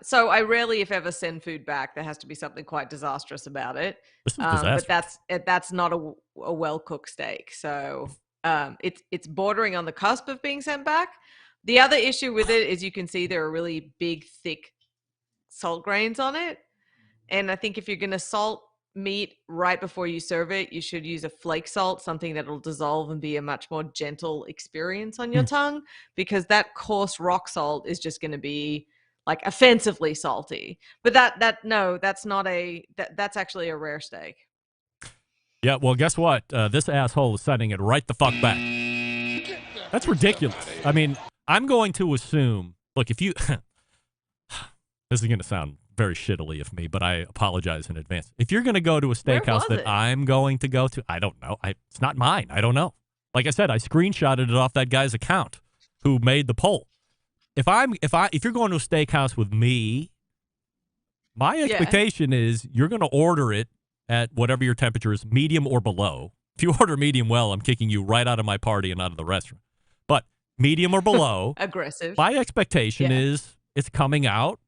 So I rarely, if ever, send food back. There has to be something quite disastrous about it. This is But disastrous. that's not a well cooked steak. So it's bordering on the cusp of being sent back. The other issue with it is you can see there are really big, thick salt grains on it. And I think if you're gonna salt meat right before you serve it, you should use a flake salt, something that'll dissolve and be a much more gentle experience on your Hmm. tongue, because that coarse rock salt is just going to be like offensively salty. But that's not that's actually a rare steak. Yeah, well, guess what? This asshole is sending it right the fuck back. That's ridiculous. I mean, I'm going to assume, look, if you, this is going to sound very shittily of me, but I apologize in advance. If you're going to go to a Where steakhouse was that it? I'm going to go to, I don't know. It's not mine. I don't know. Like I said, I screenshotted it off that guy's account who made the poll. If you're going to a steakhouse with me, my Yeah. expectation is you're going to order it at whatever your temperature is, medium or below. If you order medium well, I'm kicking you right out of my party and out of the restaurant. But medium or below, Aggressive. my expectation Yeah. is it's coming out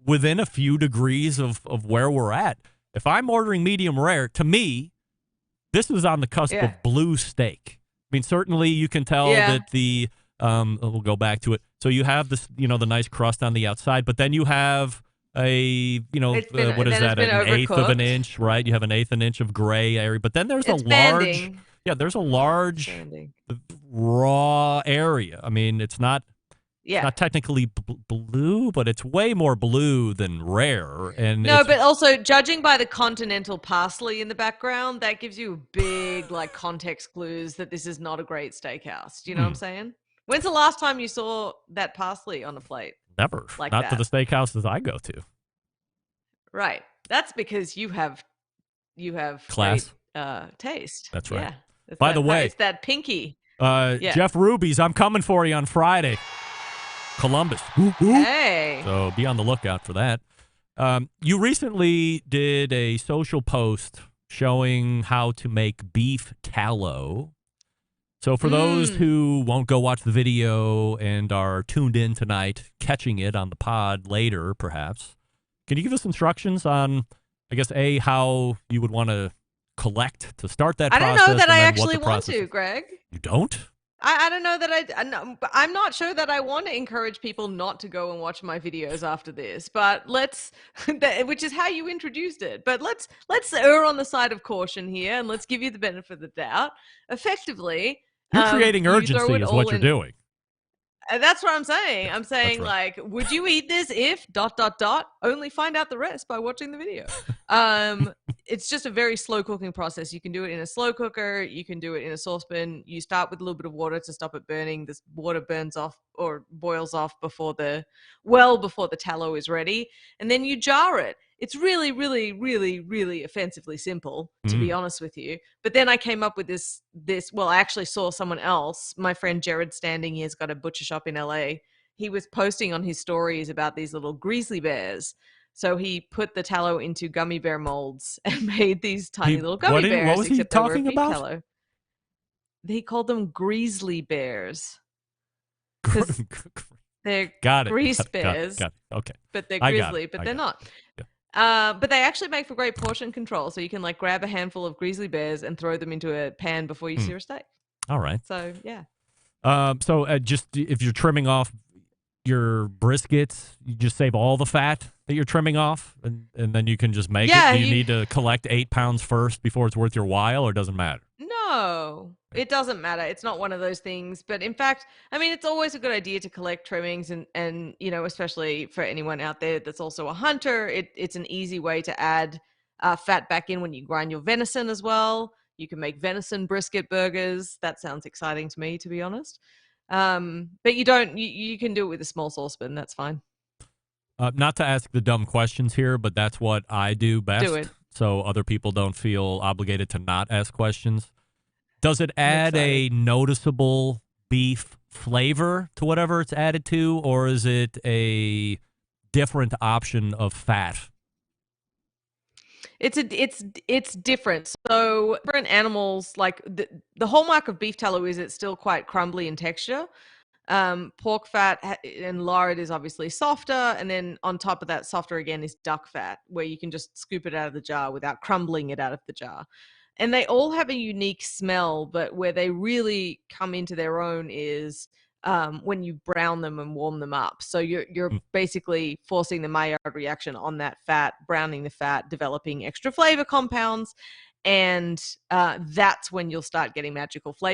within a few degrees of where we're at. If I'm ordering medium rare, to me, this is on the cusp Yeah. of blue steak. I mean, certainly you can tell Yeah. that we'll go back to it. So you have this, the nice crust on the outside, but then you have what is Then it's that, been an eighth of an overcooked. inch, right? You have an eighth an inch of gray area, but then It's banding. there's a It's large banding. raw area. I mean, it's Yeah. not technically blue, but it's way more blue than rare, and No, it's but also judging by the continental parsley in the background, that gives you big like context clues that this is not a great steakhouse. Do you know what I'm hmm, saying? When's the last time you saw that parsley on a plate never, like not to the that? steakhouses I go to. Right. That's because you have great Class, taste. that's right. Yeah. It's By the way, it's that pinky. Yeah. Jeff Ruby's, I'm coming for you on Friday. Columbus. Whoop, whoop. Hey. So be on the lookout for that. You recently did a social post showing how to make beef tallow. So for those Mm. who won't go watch the video and are tuned in tonight, catching it on the pod later, perhaps, can you give us instructions on, I guess, how you would want to collect to start that I don't know process, that and I then what actually the want process to, is? Greg. You don't? I don't know that I'm not sure that I want to encourage people not to go and watch my videos after this, but which is how you introduced it. But let's err on the side of caution here, and let's give you the benefit of the doubt. Effectively, You're creating you throw urgency it is what all you're in. doing. That's what I'm saying. I'm That's saying, right. like, would you eat this if dot dot dot? Only find out the rest by watching the video. It's just a very slow cooking process. You can do it in a slow cooker. You can do it in a saucepan. You start with a little bit of water to stop it burning. This water burns off or boils off before the tallow is ready, and then you jar it. It's really, really, really, really offensively simple, to be Mm. honest with you. But then I came up with this. Well, I actually saw someone else, my friend Jared Standing. He's got a butcher shop in LA. He was posting on his stories about these little grizzly bears. So he put the tallow into gummy bear molds and made these tiny little gummy What bears, was he except they were talking beef about? tallow. He called them grizzly bears because they're Got it. grease Got it. Got it. bears, Got it. Okay. but they're I got it. grizzly, but I they're got not. it. But they actually make for great portion control. So you can like grab a handful of grizzly bears and throw them into a pan before you Yeah. sear a steak. All right. So yeah. So just if you're trimming off your briskets, you just save all the fat that you're trimming off, and then you can just make it. Yeah, Do you need to collect 8 pounds first before it's worth your while, or doesn't matter? no, it doesn't matter. It's not one of those things. But in fact, I mean, it's always a good idea to collect trimmings, and especially for anyone out there that's also a hunter, it's an easy way to add fat back in when you grind your venison as well. You can make venison brisket burgers. That sounds exciting to me, to be honest. But you don't. You can do it with a small saucepan. That's fine. Not to ask the dumb questions here, but that's what I do Do best, it. so other people don't feel obligated to not ask questions. Does it I'm add excited. a noticeable beef flavor to whatever it's added to, or is it a different option of fat? It's different. So different animals, like the hallmark of beef tallow is it's still quite crumbly in texture. Pork fat and lard is obviously softer, and then on top of that, softer again is duck fat, where you can just scoop it out of the jar without crumbling it out of the jar. And they all have a unique smell, but where they really come into their own is when you brown them and warm them up. So you're Mm. basically forcing the Maillard reaction on that fat, browning the fat, developing extra flavor compounds, and that's when you'll start getting magical flavor